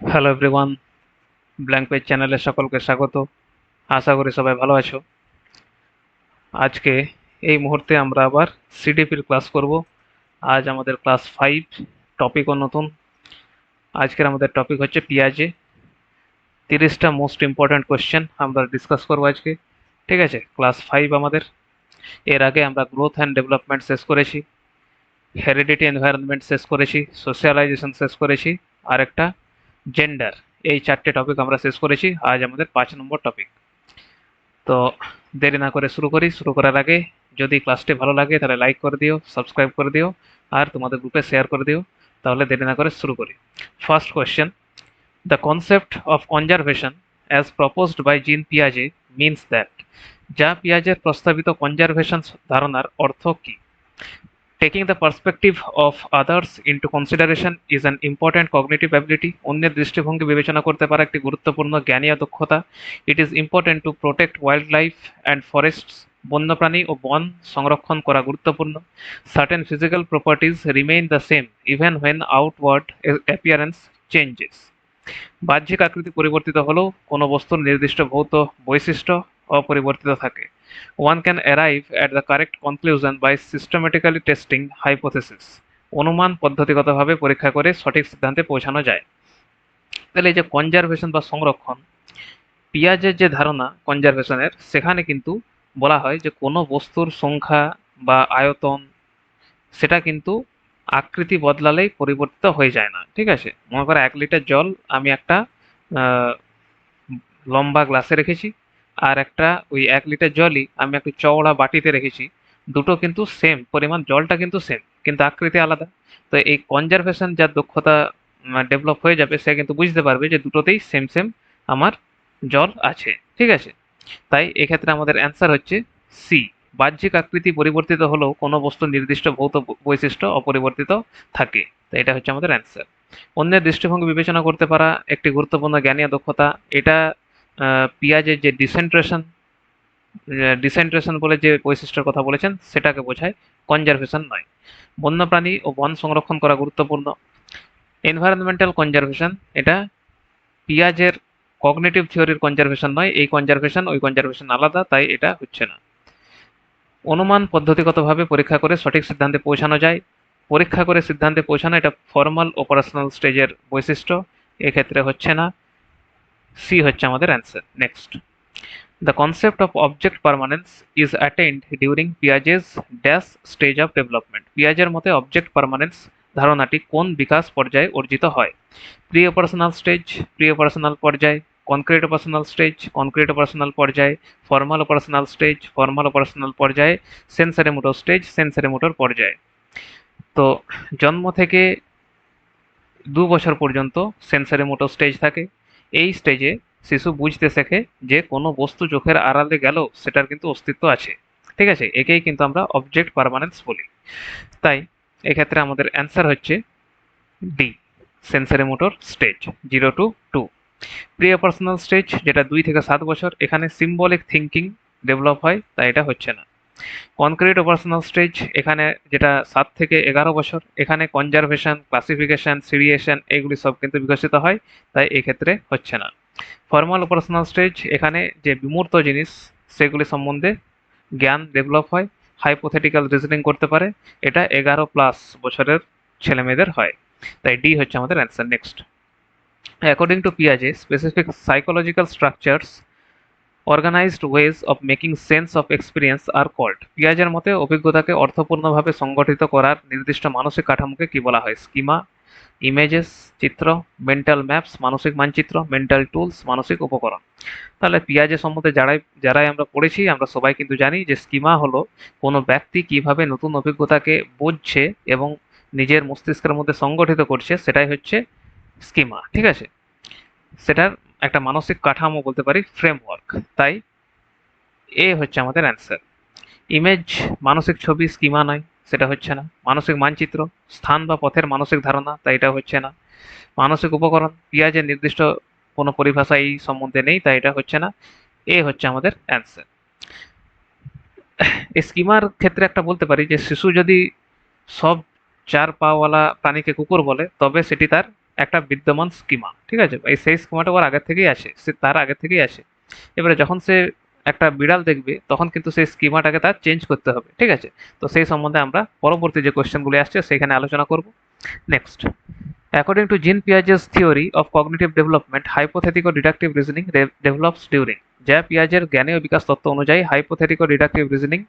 Hello everyone, blank page চ্যানেলে সকলকে স্বাগত। আশা করি সবাই ভালো আছো। আজকে এই মুহূর্তে আমরা আবার সিডিপির ক্লাস করব। আজ আমাদের ক্লাস 5, টপিকও নতুন। আজকের আমাদের টপিক হচ্ছে পিয়াজে। 30টা মোস্ট ইম্পর্ট্যান্ট কোয়েশ্চেন আমরা ডিসকাস করবো আজকে। ঠিক আছে, ক্লাস 5 আমাদের। এর আগে আমরা গ্রোথ অ্যান্ড ডেভেলপমেন্ট শেষ করেছি, হেরিডিটি এনভায়রনমেন্ট শেষ করেছি, সোশ্যালাইজেশন শেষ করেছি, আর একটা জেন্ডার। এই 4টে টপিক আমরা শেষ করেছি। আজ আমাদের 5 নম্বর টপিক। তো দেরি না করে শুরু করি। শুরু করার আগে যদি ক্লাসটি ভালো লাগে তাহলে লাইক করে দিও, সাবস্ক্রাইব করে দিও, আর তোমাদের গ্রুপে শেয়ার করে দিও। তাহলে দেরি না করে শুরু করি। First question: the concept of conservation as proposed by Jean পিয়াজে মিনস দ্যাট। যা পিয়াজের প্রস্তাবিত কনজারভেশন ধারণার অর্থ কি? Taking the perspective of others into consideration is an important cognitive ability. অন্যের দৃষ্টিভঙ্গি বিবেচনা করতে পারা একটি গুরুত্বপূর্ণ জ্ঞানীয় দক্ষতা। It is important to protect wildlife and forests. বন্যপ্রাণী ও বন সংরক্ষণ করা গুরুত্বপূর্ণ। Certain physical properties remain the same even when outward appearance changes. বাহ্যিক আকৃতি পরিবর্তিত হলেও কোনো বস্তুর নির্দিষ্ট ভৌত বৈশিষ্ট্য অপরিবর্তিত থাকে। One can arrive at the correct conclusion by systematically testing hypotheses. অনুমান পদ্ধতিগতভাবে পরীক্ষা করে সঠিক সিদ্ধান্তে পৌঁছানো যায়। তাহলে এই যে কনজারভেশন বা সংরক্ষণ, পিয়াজের যে ধারণা কনজারভেশনের, সেখানে কিন্তু বলা হয় যে কোনো বস্তুর সংখ্যা বা আয়তন সেটা কিন্তু আকৃতি বদলালেই পরিবর্তিত হয়ে যায় না। ঠিক আছে, মনে করো 1 লিটার জল আমি একটা আহ, লম্বা গ্লাসে রেখেছি, আর একটা ওই 1 লিটার জলই আমি একটা চওড়া বাটিতে রেখেছি। দুটো কিন্তু সেম পরিমাণ, জলটা কিন্তু সেম, কিন্তু আকৃতি আলাদা। তো এই কনজারভেশন যার দক্ষতা ডেভেলপ হয়ে যাবে, সে কিন্তু বুঝতে পারবে যে দুটোতেই সেম সেম আমার জল আছে। ঠিক আছে, তাই এক্ষেত্রে আমাদের অ্যান্সার হচ্ছে সি। বাহ্যিক আকৃতি পরিবর্তিত হলেও কোনো বস্তুর নির্দিষ্ট ভৌত বৈশিষ্ট্য অপরিবর্তিত থাকে। তো এটা হচ্ছে আমাদের অ্যান্সার। অন্যের দৃষ্টিভঙ্গি বিবেচনা করতে পারা একটি গুরুত্বপূর্ণ জ্ঞানীয় দক্ষতা। এটা পিয়াজের যে ডিসেন্ট্রেশন বলে যে বৈশিষ্ট্যের কথা বলেছেন সেটাকে বোঝায়, কনজারভেশন নয়। বন্যপ্রাণী ও বন সংরক্ষণ করা গুরুত্বপূর্ণ। এনভায়রনমেন্টাল কনজারভেশন, এটা পিয়াজের কগনিটিভ থিওরির কনজারভেশন নয়। এই কনজারভেশন ওই কনজারভেশন আলাদা, তাই এটা হচ্ছে না। অনুমান পদ্ধতিগতভাবে পরীক্ষা করে সঠিক সিদ্ধান্তে পৌঁছানো যায়। পরীক্ষা করে সিদ্ধান্তে পৌঁছানো এটা ফর্মাল অপারেশনাল স্টেজের বৈশিষ্ট্য, এক্ষেত্রে হচ্ছে না। সি হচ্ছে আমাদের answer. Next: The concept of object permanence is attained during Piaget's dash stage of development. পিয়াজের মতে অবজেক্ট পার্মানেন্স ধারণাটি কোন বিকাশ পর্যায়ে অর্জিত হয়? Pre operational stage, pre operational পর্যায়, concrete operational stage, concrete operational পর্যায়, formal operational stage, formal operational পর্যায়ে, sensory motor stage, sensory motor পর্যায়ে। তো জন্ম থেকে 2 বছর পর্যন্ত সেন্সরি মোটর স্টেজ থাকে। এই স্টেজে শিশু বুঝতে শেখে যে কোনো বস্তু চোখের আড়ালে গেলেও সেটার কিন্তু অস্তিত্ব আছে। ঠিক আছে, একেই কিন্তু আমরা অবজেক্ট পার্মানেন্স বলি। তাই এক্ষেত্রে আমাদের অ্যান্সার হচ্ছে D, sensory motor stage 0 to 2। Pre operational stage যেটা 2 থেকে 7 বছর, এখানে সিম্বলিক থিঙ্কিং ডেভেলপ হয়, তাই এটা হচ্ছে না। কনক্রিট অপারেশনাল স্টেজ এখানে যেটা 7 থেকে 11 বছর, এখানে কনজারভেশন, ক্লাসিফিকেশন, সিরিয়েশন এগুলি সব কিন্তু বিকশিত হয়, তাই এক্ষেত্রে হচ্ছে না। ফর্মাল অপারেশনাল স্টেজ এখানে যে বিমূর্ত জিনিস সেগুলি সম্বন্ধে জ্ঞান ডেভেলপ হয়, হাইপোথেটিক্যাল রিজনিং করতে পারে, এটা 11+ বছরের ছেলে মেয়েদের হয়। তাই ডি হচ্ছে আমাদের অ্যান্সার। নেক্সট: অ্যাকর্ডিং টু পিয়াজে, specific psychological structures organised ways of making sense of experience are called. পিয়াজের মতে অভিজ্ঞতাকে অর্থপূর্ণভাবে সংগঠিত করার নির্দিষ্ট মানসিক কাঠামোকে কি বলা হয়? স্কিমা, ইমেজেস চিত্র, মেন্টাল ম্যাপস মানসিক মানচিত্র, মেন্টাল টুলস মানসিক উপকরণ। তাহলে পিয়াজের সম্বন্ধে যারাই আমরা পড়েছি আমরা সবাই কিন্তু জানি যে স্কিমা হলো কোনো ব্যক্তি কিভাবে নতুন অভিজ্ঞতাকে বুঝছে এবং নিজের মস্তিষ্কের মধ্যে সংগঠিত করছে, সেটাই হচ্ছে স্কিমা। ঠিক আছে, সেটার একটা মানসিক কাঠামো বলতে পারি, ফ্রেমওয়ার্ক। তাই এ হচ্ছে আমাদের অ্যান্সার। ইমেজ মানসিক ছবি, স্কিমা নয়, সেটা হচ্ছে না। মানসিক মানচিত্র স্থান বা পথের মানসিক ধারণা, তাই এটা হচ্ছে না। মানসিক উপকরণ, পিয়াজের নির্দিষ্ট কোনো পরিভাষা এই সম্বন্ধে নেই, তাই এটা হচ্ছে না। এ হচ্ছে আমাদের অ্যান্সার। এই স্কিমার ক্ষেত্রে একটা বলতে পারি যে শিশু যদি সব 4 পাওয়ালা প্রাণীকে কুকুর বলে তবে সেটি তার একটা বিদ্যমান স্কিমা, ঠিক আছে, এই সেই স্কিমাটা ওর আগে থেকেই আসে, সে তার আগে থেকেই আসে। এবারে যখন সে একটা বিড়াল দেখবে তখন কিন্তু সেই স্কিমাটাকে তার চেঞ্জ করতে হবে, ঠিক আছে। তো সেই সম্বন্ধে আমরা পরবর্তী যে কোয়েশ্চেনগুলি আসছে সেখানে আলোচনা করব। Next, according to Jean Piaget's theory of cognitive development, hypothetico deductive reasoning develops during. যা পিয়াজের জ্ঞানীয় বিকাশ তত্ত্ব অনুযায়ী হাইপোথেটিক ও ডিডাকটিভ রিজনিং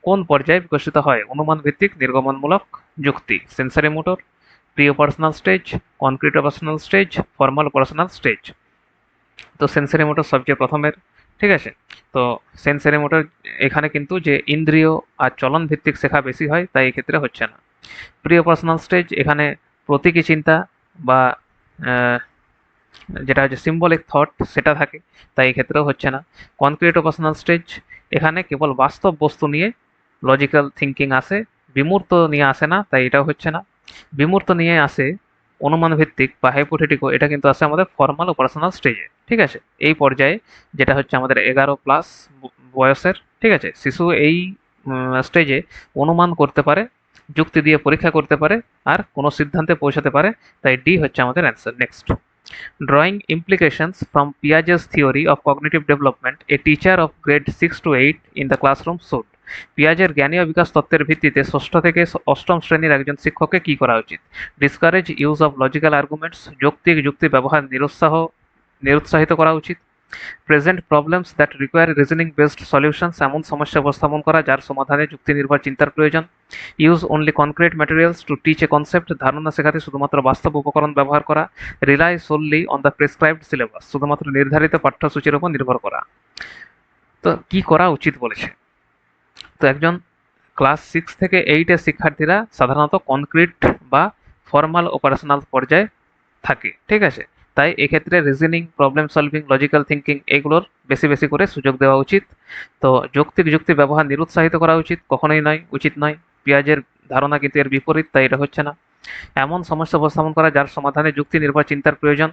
কোন পর্যায়ে বিকশিত হয়? অনুমান ভিত্তিক, নির্গমনমূলক, যুক্তি, sensory motor, pre operational stage, concrete operational stage, formal operational stage. তো সেন্সরি মোটর সবচেয়ে প্রথমের, ঠিক আছে। তো সেন্সরি মোটর এখানে কিন্তু যে ইন্দ্রিয় আর চলন ভিত্তিক শেখা বেশি হয়, তাই এক্ষেত্রে হচ্ছে না। প্রি অপারেশনাল স্টেজ এখানে প্রতীকী চিন্তা বা আহ, যেটা হচ্ছে সিম্বলিক থট সেটা থাকে, তাই এক্ষেত্রেও হচ্ছে না। কনক্রিট অপারেশনাল স্টেজ এখানে কেবল বাস্তব বস্তু নিয়ে লজিক্যাল থিঙ্কিং আসে, বিমূর্ত নিয়ে আসে না, তাই এটাও হচ্ছে না। বিমূর্ত নিয়ে আসে অনুমান ভিত্তিক বা হাইপোথেটিকও, এটা কিন্তু আসে আমাদের ফর্মাল অপারেশনাল স্টেজে, ঠিক আছে। এই পর্যায়ে যেটা হচ্ছে আমাদের 11+ বয়সের, ঠিক আছে, শিশু এই স্টেজে অনুমান করতে পারে, যুক্তি দিয়ে পরীক্ষা করতে পারে, আর কোনো সিদ্ধান্তে পৌঁছাতে পারে, তাই ডি হচ্ছে আমাদের answer. Next, drawing implications from Piaget's theory of cognitive development, a teacher of grade 6 to 8 in the classroom should। পিয়াজের জ্ঞানীয় বিকাশ তত্ত্বের ভিত্তিতে ষষ্ঠ থেকে অষ্টম শ্রেণীর একজন শিক্ষকের কি করা উচিত? Discourage use of logical arguments, যৌক্তিক যুক্তি ব্যবহার নিরুৎসাহিত করা উচিত। Present problems that require reasoning based solutions, এমন সমস্যা উপস্থাপন করা যার সমাধানে যুক্তি নির্ভর চিন্তার প্রয়োজন। Use only concrete materials to teach A concept, ধারণা শেখাতে শুধুমাত্র বাস্তব উপকরণ ব্যবহার করা। Rely solely on the prescribed syllabus, শুধুমাত্র নির্ধারিত পাঠ্যসূচির উপর নির্ভর করা। তো কি করা উচিত বলেছে? তো একজন ক্লাস 6 থেকে 8-এর শিক্ষার্থীরা সাধারণত কনক্রিট বা ফর্মাল অপারেশনাল পর্যায়ে থাকে, ঠিক আছে। তাই এক্ষেত্রে reasoning, problem solving, logical thinking এগুলোর বেশি বেশি করে সুযোগ দেওয়া উচিত। তো যৌক্তিক যুক্তি ব্যবহার নিরুৎসাহিত করা উচিত, কখনোই নয়, উচিত নয়। পিয়াজের ধারণা কিন্তু এর বিপরীত, তাই এটা হচ্ছে না। এমন সমস্যা উপস্থাপন করা যার সমাধানে যুক্তি নির্ভর চিন্তার প্রয়োজন,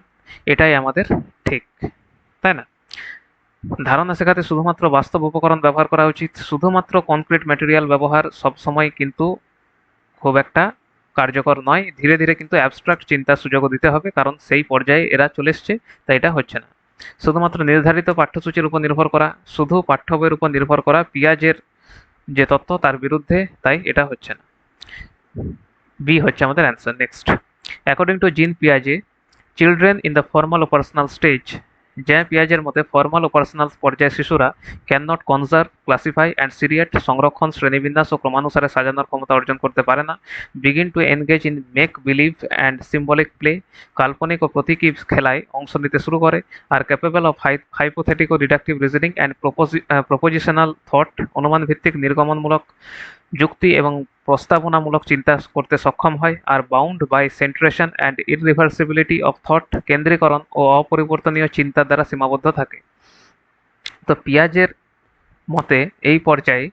এটাই আমাদের ঠিক, তাই না? ধারণা শেখাতে শুধুমাত্র বাস্তব উপকরণ ব্যবহার করা উচিত, শুধুমাত্র কনক্রিট ম্যাটেরিয়াল ব্যবহার সবসময় কিন্তু খুব একটা কার্যকর নয়। ধীরে ধীরে কিন্তু অ্যাবস্ট্রাক্ট চিন্তার সুযোগও দিতে হবে, কারণ সেই পর্যায়ে এরা চলে এসছে, তাই এটা হচ্ছে না। শুধুমাত্র নির্ধারিত পাঠ্যসূচির উপর নির্ভর করা, শুধু পাঠ্য বইয়ের উপর নির্ভর করা পিয়াজের যে তত্ত্ব তার বিরুদ্ধে, তাই এটা হচ্ছে না। বি হচ্ছে আমাদের answer. Next, according to Jean পিয়াজে, children in the formal operational stage, যে পিয়াজের মতে ফর্মাল অপারেশনাল পর্যায়ে শিশুরা can not conserve, classify and seriate, সংরক্ষণ, শ্রেণীবিন্যাস ও ক্রমানুসারে সাজানোর ক্ষমতা অর্জন করতে পারে না। Begin to engage in make believe and symbolic play, কাল্পনিক ও প্রতীকী খেলায় অংশ নিতে শুরু করে। আর capable of hypothetico deductive reasoning and propositional thought, অনুমান ভিত্তিক, নির্গমনমূলক, যুক্তি এবং প্রস্তাবনামূলক চিন্তা করতে সক্ষম হয়। আর bound by centration and irreversibility of thought, কেন্দ্রীকরণ ও অপরিবর্তনীয় চিন্তার দ্বারা সীমাবদ্ধ থাকে। তো পিয়াজের মতে এই পর্যায়ে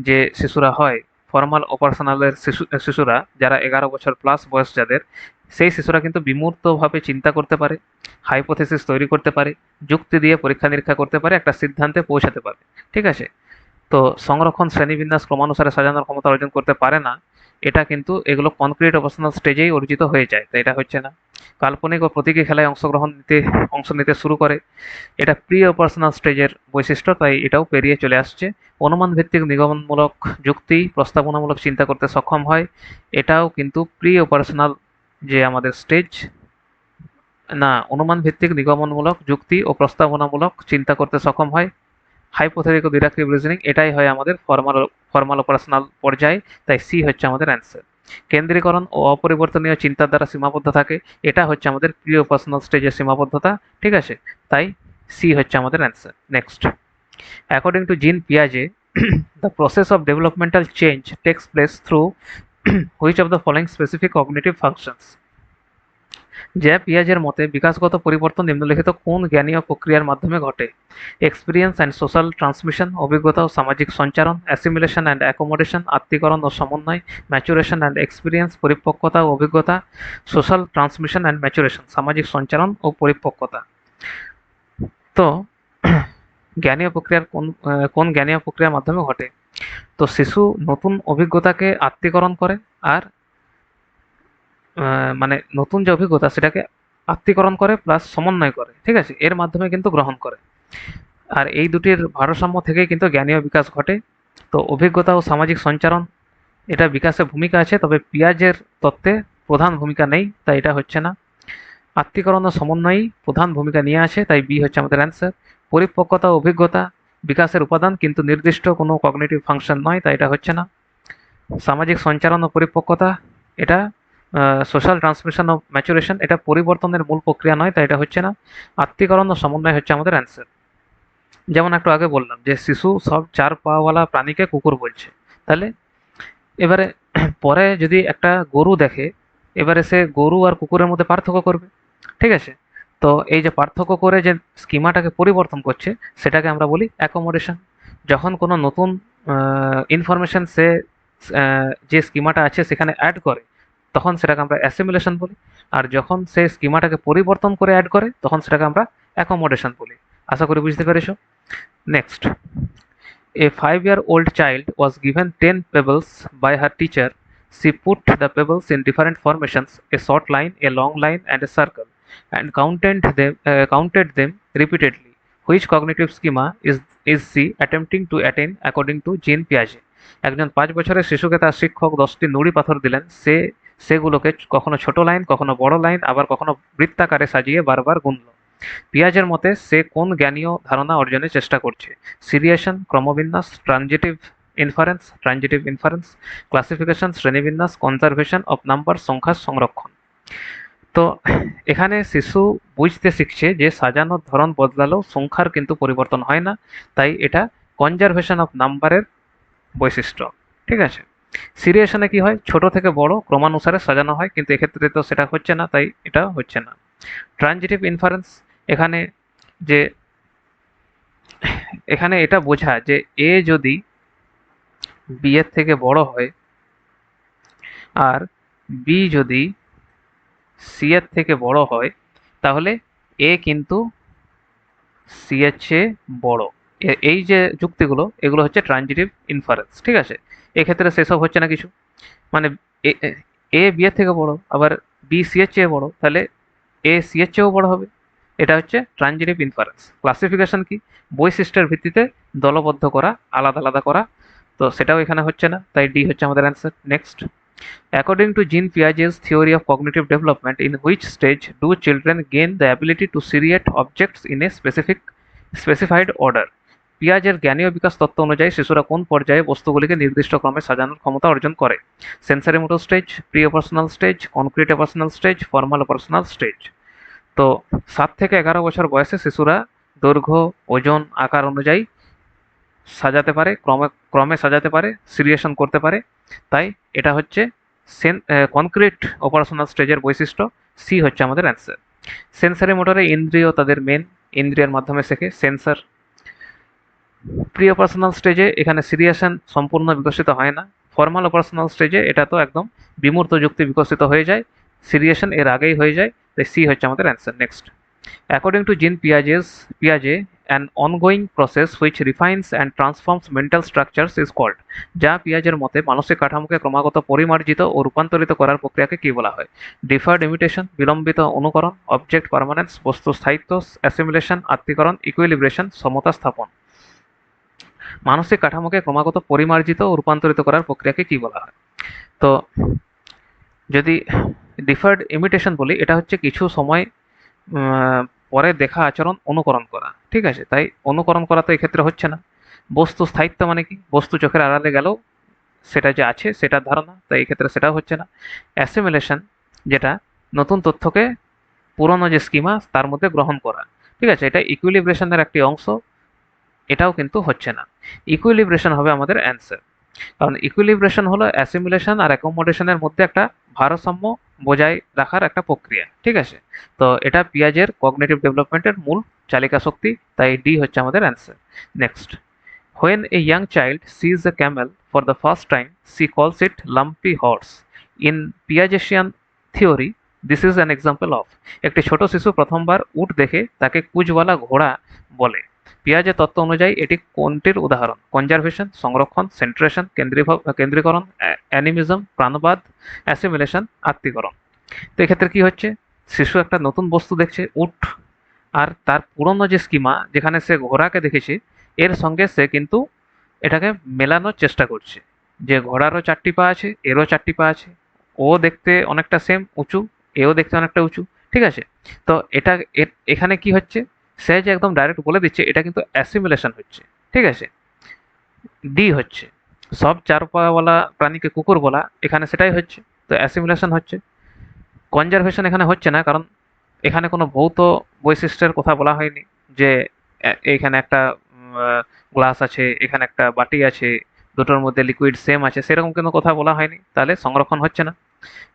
যে শিশুরা হয় ফর্মাল অপারেশনালের শিশুরা, যারা 11 বছর+ বয়স যাদের, সেই শিশুরা কিন্তু বিমূর্তভাবে চিন্তা করতে পারে, হাইপোথেসিস তৈরি করতে পারে, যুক্তি দিয়ে পরীক্ষা নিরীক্ষা করতে পারে, একটা সিদ্ধান্তে পৌঁছাতে পারে, ঠিক আছে। তো সংরক্ষণ, শ্রেণীবিন্যাস, ক্রমানুসারে সাজানোর ক্ষমতা অর্জন করতে পারে না, এটা কিন্তু এগুলো কনক্রিট অপারেশনাল স্টেজেই অর্জিত হয়ে যায়, তাই এটা হচ্ছে না। কাল্পনিক ও প্রতীকী খেলায় অংশ নিতে শুরু করে, এটা প্রি অপারেশনাল স্টেজের বৈশিষ্ট্য, তাই এটাও পেরিয়ে চলে আসছে। অনুমান ভিত্তিক, নিগমনমূলক, যুক্তি, প্রস্তাবনামূলক চিন্তা করতে সক্ষম হয়, এটাও কিন্তু প্রি অপারেশনাল যে আমাদের স্টেজ। না, অনুমান ভিত্তিক, নিগমনমূলক, যুক্তি ও প্রস্তাবনামূলক চিন্তা করতে সক্ষম হয়, হাইপোথেটিক ও ডিডাকটিভ রিজনিং, এটাই হয় আমাদের ফর্মাল অপারেশনাল পর্যায়, তাই সি হচ্ছে আমাদের অ্যান্সার। কেন্দ্রীকরণ ও অপরিবর্তনীয় চিন্তার দ্বারা সীমাবদ্ধ থাকে, এটা হচ্ছে আমাদের প্রি অপারেশনাল স্টেজের সীমাবদ্ধতা, ঠিক আছে। তাই সি হচ্ছে আমাদের answer. Next, according to Jean পিয়াজে, the process of developmental change takes place through which of the following specific cognitive functions? যে পিয়াজের মতে বিকাশগত পরিবর্তন নিম্নলিখিত কোন জ্ঞানীয় প্রক্রিয়ার মাধ্যমে ঘটে? এক্সপিরিয়েন্স অ্যান্ড সোশ্যাল ট্রান্সমিশন, অভিজ্ঞতা ও সামাজিক সঞ্চারণ, অ্যাসিমিলেশন অ্যান্ড অ্যাকোমোডেশন, আত্মীকরণ ও সমন্বয়, ম্যাচুরেশন অ্যান্ড এক্সপিরিয়েন্স, পরিপক্কতা ও অভিজ্ঞতা, সোশ্যাল ট্রান্সমিশন অ্যান্ড ম্যাচুরেশন, সামাজিক সঞ্চারণ ও পরিপক্কতা। তো জ্ঞানীয় প্রক্রিয়ার কোন জ্ঞানীয় প্রক্রিয়ার মাধ্যমে ঘটে? তো শিশু নতুন অভিজ্ঞতাকে আত্মীকরণ করে আর মানে নতুন যে অভিজ্ঞতা সেটাকে আত্মীকরণ করে প্লাস সমন্বয় করে, ঠিক আছে, এর মাধ্যমে কিন্তু গ্রহণ করে। আর এই দুটির ভারসাম্য থেকেই কিন্তু জ্ঞানীয় বিকাশ ঘটে। তো অভিজ্ঞতা ও সামাজিক সঞ্চারণ এটা বিকাশে ভূমিকা আছে, তবে পিয়াজের তত্ত্বে প্রধান ভূমিকা নেই, তাই এটা হচ্ছে না। আত্মীকরণ ও সমন্বয়ই প্রধান ভূমিকা নিয়ে আসে, তাই বি হচ্ছে আমাদের অ্যান্সার। পরিপক্কতা ও অভিজ্ঞতা বিকাশের উপাদান কিন্তু নির্দিষ্ট কোনো কগনিটিভ ফাংশন নয়, তাই এটা হচ্ছে না। সামাজিক সঞ্চারণ ও পরিপক্কতা এটা সোশ্যাল ট্রান্সমিশন অফ ম্যাচুরেশন এটা পরিবর্তনের মূল প্রক্রিয়া নয়, তাই এটা হচ্ছে না। আত্মীকরণ ও সমন্বয় হচ্ছে আমাদের অ্যান্সার। যেমন একটু আগে বললাম যে শিশু সব 4 পাওয়ালা প্রাণীকে কুকুর বলছে, তাহলে এবারে পরে যদি একটা গরু দেখে, এবারে সে গরু আর কুকুরের মধ্যে পার্থক্য করবে, ঠিক আছে। তো এই যে পার্থক্য করে যে স্কিমাটাকে পরিবর্তন করছে সেটাকে আমরা বলি অ্যাকোমোডেশন। যখন কোনো নতুন ইনফরমেশন সে যে স্কিমাটা আছে সেখানে অ্যাড করে তখন সেটাকে আমরা অ্যাসিমিলেশন বলি। আর যখন সে স্কিমাটাকে পরিবর্তন করে অ্যাড করে তখন সেটাকে আমরা অ্যাকোমোডেশন বলি। আশা করি বুঝতে পেরেছো। Next, a 5-year-old child was given 10 pebbles by her teacher. She put the pebbles in different formations, a short line, a long line, and a circle, and counted them repeatedly. Which cognitive schema is she attempting to attain according to Jean Piaget? একজন 5 বছরের শিশুকে তার শিক্ষক 10টি নুড়ি পাথর দিলেন। সেগুলোকে কখনো ছোট লাইন, কখনো বড় লাইন, আবার কখনো বৃত্তাকারে সাজিয়ে বারবার গুনল। পিয়াজের মতে সে কোন জ্ঞানীয় ধারণা অর্জনের চেষ্টা করছে? সিরিয়েশন, ক্রমবিন্যাস, ট্রানজিটিভ ইনফারেন্স, ক্লাসিফিকেশন, শ্রেণীবিন্যাস, কনজারভেশন অফ নাম্বার, সংখ্যার সংরক্ষণ। তো এখানে শিশু বুঝতে শিখছে যে সাজানোর ধরন বদলালেও সংখ্যার কিন্তু পরিবর্তন হয় না, তাই এটা কনজারভেশন অফ নাম্বারের বৈশিষ্ট্য, ঠিক আছে। সিরিয়েশনে কি হয়, ছোট থেকে বড় ক্রমানুসারে সাজানো হয়, কিন্তু এক্ষেত্রে তো সেটা হচ্ছে না, তাই এটা হচ্ছে না। ট্রানজিটিভ ইনফারেন্স, এখানে যে এখানে এটা বোঝা যে এ যদি বি এর থেকে বড় হয় আর বি যদি সি এর থেকে বড় হয় তাহলে এ কিন্তু সি এর চেয়ে বড়। এই যে যুক্তিগুলো এগুলো হচ্ছে ট্রানজিটিভ ইনফারেন্স, ঠিক আছে। এক্ষেত্রে সেসব হচ্ছে না কিছু, মানে এ এ বি এর থেকে বড় আবার বি সি এর চেয়ে বড়, তাহলে এ সি এর চেয়েও বড় হবে। এটা হচ্ছে ট্রানজিটিভ ইনফারেন্স। ক্লাসিফিকেশন কি, বৈশিষ্ট্যের ভিত্তিতে দলবদ্ধ করা, আলাদা আলাদা করা, তো সেটাও এখানে হচ্ছে না, তাই ডি হচ্ছে আমাদের answer. Next, according to Jean Piaget's theory of cognitive development, in which stage do children gain the ability to seriate objects in a specified order? পিয়াজের জ্ঞানীয় বিকাশ তত্ত্ব অনুযায়ী শিশুরা কোন পর্যায়ে বস্তুগুলিকে নির্দিষ্ট ক্রমে সাজানোর ক্ষমতা অর্জন করে? Sensory motor stage, pre operational stage, concrete operational stage, formal operational stage. তো 7 থেকে 11 বছর বয়সে শিশুরা দৈর্ঘ্য, ওজন, আকার অনুযায়ী সাজাতে পারে, ক্রমে ক্রমে সাজাতে পারে, সিরিয়েশন করতে পারে, তাই এটা হচ্ছে কনক্রিট অপারেশনাল স্টেজের বৈশিষ্ট্য। সি হচ্ছে আমাদের অ্যান্সার। সেন্সারি মোটরে ইন্দ্রিয় তাদের মেন, ইন্দ্রিয়ের মাধ্যমে শেখে, সেন্সার। প্রি অপারেশনাল স্টেজে এখানে সিরিয়েশন সম্পূর্ণ বিকশিত হয় না। ফর্মাল অপারেশনাল স্টেজে এটা তো একদম বিমূর্ত যুক্তি বিকশিত হয়ে যায়, সিরিয়েশন এর আগেই হয়ে যায়, তাই সি হচ্ছে আমাদের answer. Next, according to Jean পিয়াজে an ongoing process which refines and transforms mental structures is called, যা পিয়াজের মতে মানসিক কাঠামোকে ক্রমাগত পরিমার্জিত ও রূপান্তরিত করার প্রক্রিয়াকে কি বলা হয়? ডিফার্ড ইমিটেশন, বিলম্বিত অনুকরণ, অবজেক্ট পার্মানেন্স, বস্তু স্থায়িত্ব, অ্যাসিমিলেশন, আত্মীকরণ, ইকুইলিব্রেশন, সমতা স্থাপন। মানসিক কাঠামোকে ক্রমাগত পরিমার্জিত ও রূপান্তরিত করার প্রক্রিয়াকে কি বলা হয়? তো যদি ডিফার্ড ইমিটেশন বলি, এটা হচ্ছে কিছু সময় পরে দেখা আচরণ অনুকরণ করা, ঠিক আছে, তাই অনুকরণ করা তো এক্ষেত্রে হচ্ছে না। বস্তু স্থায়িত্ব মানে কি, বস্তু চোখের আড়ালে গেলেও সেটা যে আছে সেটার ধারণা, তাই এক্ষেত্রে সেটাও হচ্ছে না। অ্যাসিমিলেশন, যেটা নতুন তথ্যকে পুরনো যে স্কিমা তার মধ্যে গ্রহণ করা, ঠিক আছে, এটা ইকুইলিব্রেশনের একটি অংশ, এটাও কিন্তু হচ্ছে না। ইকুইলিব্রেশন হবে আমাদের অ্যান্সার, কারণ ইকুইলিব্রেশন হলো অ্যাসিমিলেশন আর অ্যাকোমোডেশনের মধ্যে একটা ভারসাম্য বজায় রাখার একটা প্রক্রিয়া, ঠিক আছে। তো এটা পিয়াজের কগনিটিভ ডেভেলপমেন্টের মূল চালিকা শক্তি, তাই ডি হচ্ছে আমাদের answer. Next, when a young child sees a camel for the first time, she calls it lumpy horse. In Piagetian theory, this is an example of, একটি ছোট শিশু প্রথমবার উট দেখে তাকে কুঁজওয়ালা ঘোড়া বলে। পিয়াজের তত্ত্ব অনুযায়ী এটি কোনটির উদাহরণ? কনজারভেশন, সংরক্ষণ, সেন্ট্রেশন, কেন্দ্রীকরণ, অ্যানিমিজম, প্রাণবাদ, অ্যাসিমিলেশন, আত্মীকরণ। তো এক্ষেত্রে কি হচ্ছে, শিশু একটা নতুন বস্তু দেখছে উট, আর তার পুরনো যে স্কিমা যেখানে সে ঘোড়াকে দেখেছে এর সঙ্গে সে কিন্তু এটাকে মেলানোর চেষ্টা করছে, যে ঘোড়ারও 4টি পা আছে, এরও 4টি পা আছে, ও দেখতে অনেকটা সেম উঁচু, এও দেখতে অনেকটা উঁচু, ঠিক আছে। তো এটা এখানে কি হচ্ছে, সে যে একদম ডাইরেক্ট বলে দিচ্ছে এটা কিন্তু অ্যাসিমিলেশন হচ্ছে, ঠিক আছে। ডি হচ্ছে, সব 4 পাওয়ালা প্রাণীকে কুকুর বলা, এখানে সেটাই হচ্ছে। তো অ্যাসিমিলেশন হচ্ছে, কনজারভেশন এখানে হচ্ছে না, কারণ এখানে কোনো ভৌত বৈশিষ্ট্যের কথা বলা হয়নি, যে এইখানে একটা গ্লাস আছে, এখানে একটা বাটি আছে, দুটোর মধ্যে লিকুইড সেম আছে, সেরকম কোনো কথা বলা হয়নি, তাহলে সংরক্ষণ হচ্ছে না।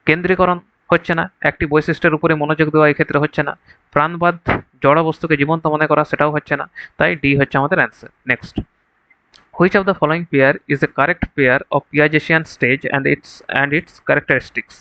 কেন্দ্রীকরণ হচ্ছে না, একটি বৈশিষ্ট্যের উপরে মনোযোগ দেওয়া এই ক্ষেত্রে হচ্ছে না। প্রাণবাদ, জড় বস্তুকে জীবন্ত মনে করা, সেটাও হচ্ছে না। তাই ডি হচ্ছে আমাদের answer. Next, which of the following pair is a correct pair of Piagetian stage and its characteristics?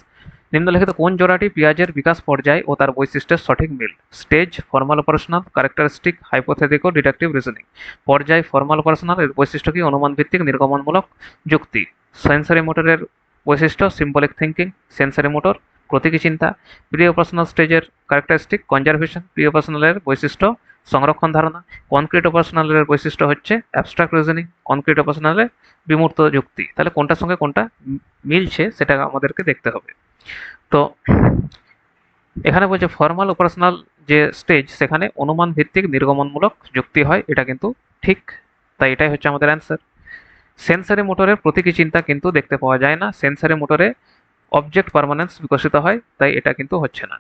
নিম্নলিখিত কোন জোড়াটি পিয়াজের বিকাশ পর্যায় ও তার বৈশিষ্ট্যের সঠিক মিল? স্টেজ ফর্মাল অপারেশনাল, ক্যারেক্টারিস্টিক হাইপোথেটিক ও ডিডাকটিভ রিজনিং। পর্যায় ফর্মাল অপারেশনাল, এর বৈশিষ্ট্য কি? অনুমান ভিত্তিক নির্গমনমূলক যুক্তি। সেন্সরি মোটরের বৈশিষ্ট্য সিম্বলিক থিঙ্কিং, সেন্সরি মোটর প্রতীকী চিন্তা। প্রি অপারেশনাল স্টেজের ক্যারেক্টারিস্টিক কনজারভেশন, প্রি অপারেশনালের বৈশিষ্ট্য সংরক্ষণ ধারণা। কনক্রিট অপারেশনালের বৈশিষ্ট্য হচ্ছে অ্যাবস্ট্রাক্ট রিজনিং, কনক্রিট অপারেশনালের বিমূর্ত যুক্তি। তাহলে কোনটার সঙ্গে কোনটা মিলছে সেটা আমাদেরকে দেখতে হবে। তো এখানে বলছে ফর্মাল অপারেশনাল যে স্টেজ সেখানে অনুমান ভিত্তিক নির্গমনমূলক যুক্তি হয়, এটা কিন্তু ঠিক, তাই এটাই হচ্ছে আমাদের অ্যান্সার। সেন্সারি মোটরের প্রতীকী চিন্তা কিন্তু দেখতে পাওয়া যায় না, সেন্সারি মোটরে অবজেক্ট পার্মানেন্স বিকশিত হয়, তাই এটা কিন্তু হচ্ছে না।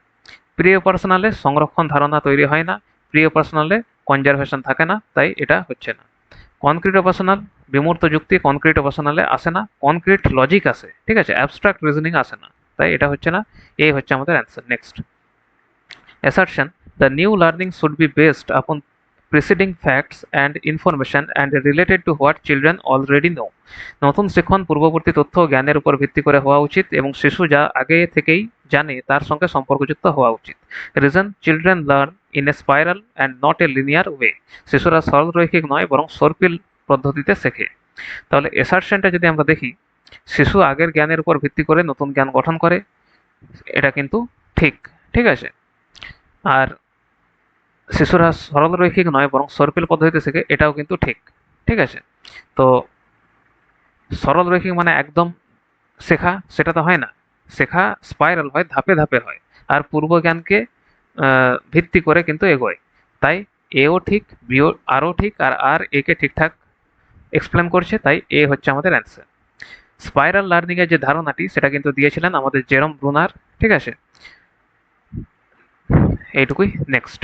প্রি অপারেশনালে সংরক্ষণ ধারণা তৈরি হয় না, প্রি অপারেশনালে কনজারভেশন থাকে না, তাই এটা হচ্ছে না। কনক্রিট অপারেশনাল বিমূর্ত যুক্তি কনক্রিট অপারেশনালে আসে না, কনক্রিট লজিক আসে, ঠিক আছে, অ্যাবস্ট্রাক্ট রিজনিং আসে না, তাই এটা হচ্ছে না। এই হচ্ছে আমাদের answer. Next, assertion, the new learning should be based upon preceding facts and information and related to what children already know. নতুন শিক্ষণ পূর্ববর্তী তথ্য ও জ্ঞানের উপর ভিত্তি করে হওয়া উচিত এবং শিশু যা আগে থেকেই জানে তার সঙ্গে সম্পর্কযুক্ত হওয়া উচিত। Reason, children learn in a spiral and not a linear way. শিশুরা সরলরৈখিক নয় বরং সর্পিল পদ্ধতিতে শেখে। তাহলে এসারশনটা যদি আমরা দেখি, শিশু আগের জ্ঞানের উপর ভিত্তি করে নতুন জ্ঞান গঠন করে, এটা কিন্তু ঠিক, ঠিক আছে। আর শিশুরা সরলরৈখিক নয় বরং সর্পিল পদ্ধতিতে শেখে, এটাও কিন্তু ঠিক, ঠিক আছে। তো সরলরৈখিক মানে একদম শেখা, সেটা তো হয় না, শেখা স্পাইরাল হয়, ধাপে ধাপে হয়, আর পূর্ব জ্ঞানকে ভিত্তি করে কিন্তু এগোয়। তাই এও ঠিক, বিও আরও ঠিক, আর আর একে ঠিকঠাক এক্সপ্লেন করছে, তাই এ হচ্ছে আমাদের অ্যান্সার। স্পাইরাল লার্নিং এর যে ধারণাটি সেটা কিন্তু দিয়েছিলেন আমাদের জেরম ব্রুনার, ঠিক আছে। এইটুকুই। নেক্সট,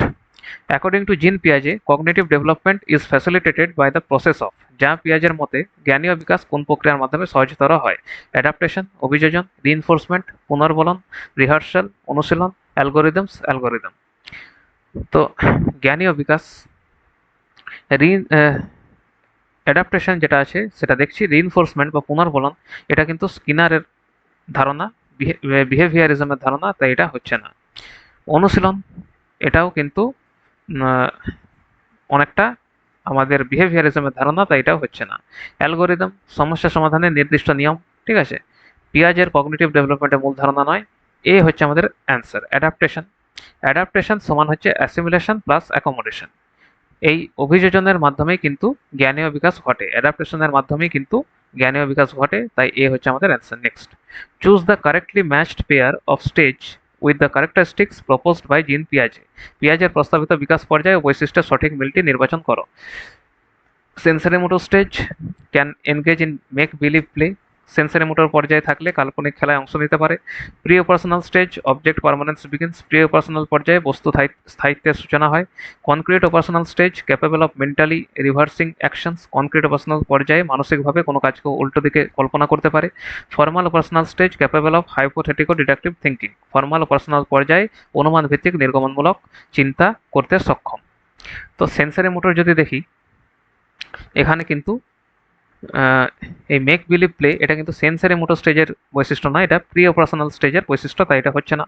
অ্যাকর্ডিং টু জিন পিয়াজে cognitive development is facilitated by the process of. যা পিয়াজের মতে জ্ঞানীয় বিকাশ কোন প্রক্রিয়ার মাধ্যমে সহজতর হয়? অ্যাডাপ্টেশন, অভিযোজন, রিইনফোর্সমেন্ট, পুনর্বলন, রিহার্সাল, অনুশীলন, অ্যালগোরিদম। তো জ্ঞানীয় বিকাশ, অ্যাডাপ্টেশন যেটা আছে সেটা দেখছি, রিইনফোর্সমেন্ট বা পুনর্বলন এটা কিন্তু স্কিনারের ধারণা, বিহেভিয়ারিজমের ধারণা, তাই এটা হচ্ছে না। অনুশীলন এটাও কিন্তু অনেকটা আমাদের বিহেভিয়ারিজমের ধারণা, তাই এটাও হচ্ছে না। অ্যালগোরিদম সমস্যা সমাধানের নির্দিষ্ট নিয়ম, ঠিক আছে। পিয়াজের কগনিটিভ ডেভেলপমেন্টের মূল ধারণা নয়। এ হচ্ছে আমাদের অ্যান্সার। অ্যাডাপ্টেশন, অ্যাডাপ্টেশন সমান হচ্ছে অ্যাসিমিলেশন প্লাস অ্যাকোমোডেশন। এই অভিযোজনের মাধ্যমেই কিন্তু জ্ঞানীয় বিকাশ ঘটে, অ্যাডাপ্টেশনের মাধ্যমেই কিন্তু জ্ঞানীয় বিকাশ ঘটে, তাই এ হচ্ছে আমাদের answer. Next, choose the correctly matched pair of stage with the characteristics proposed by Jean পিয়াজে। পিয়াজের প্রস্তাবিত বিকাশ পর্যায়ে ও বৈশিষ্ট্যের সঠিক মিলটি নির্বাচন করো। Sensory motor stage can engage in make believe play. Sensory motor পর্যায়ে থাকলে কাল্পনিক খেলায় অংশ নিতে পারে। Pre operational stage object permanence begins. Pre operational পর্যায়ে বস্তু স্থায়িত্বের সূচনা হয়। Concrete operational stage capable of mentally reversing actions. Concrete operational পর্যায়ে মানসিকভাবে কোনো কাজকে উল্টো দিকে কল্পনা করতে পারে। Formal operational stage capable of hypothetic deductive thinking. Formal operational পর্যায়ে অনুমান ভিত্তিক নির্গমনমূলক চিন্তা করতে সক্ষম। তো সেন্সরি মোটর যদি দেখি, এখানে কিন্তু এই মেক বিলিভ প্লে এটা কিন্তু সেন্সারি মোটর স্টেজের বৈশিষ্ট্য নয়, এটা প্রি অপারেশনাল স্টেজের বৈশিষ্ট্য, তাই এটা হচ্ছে না।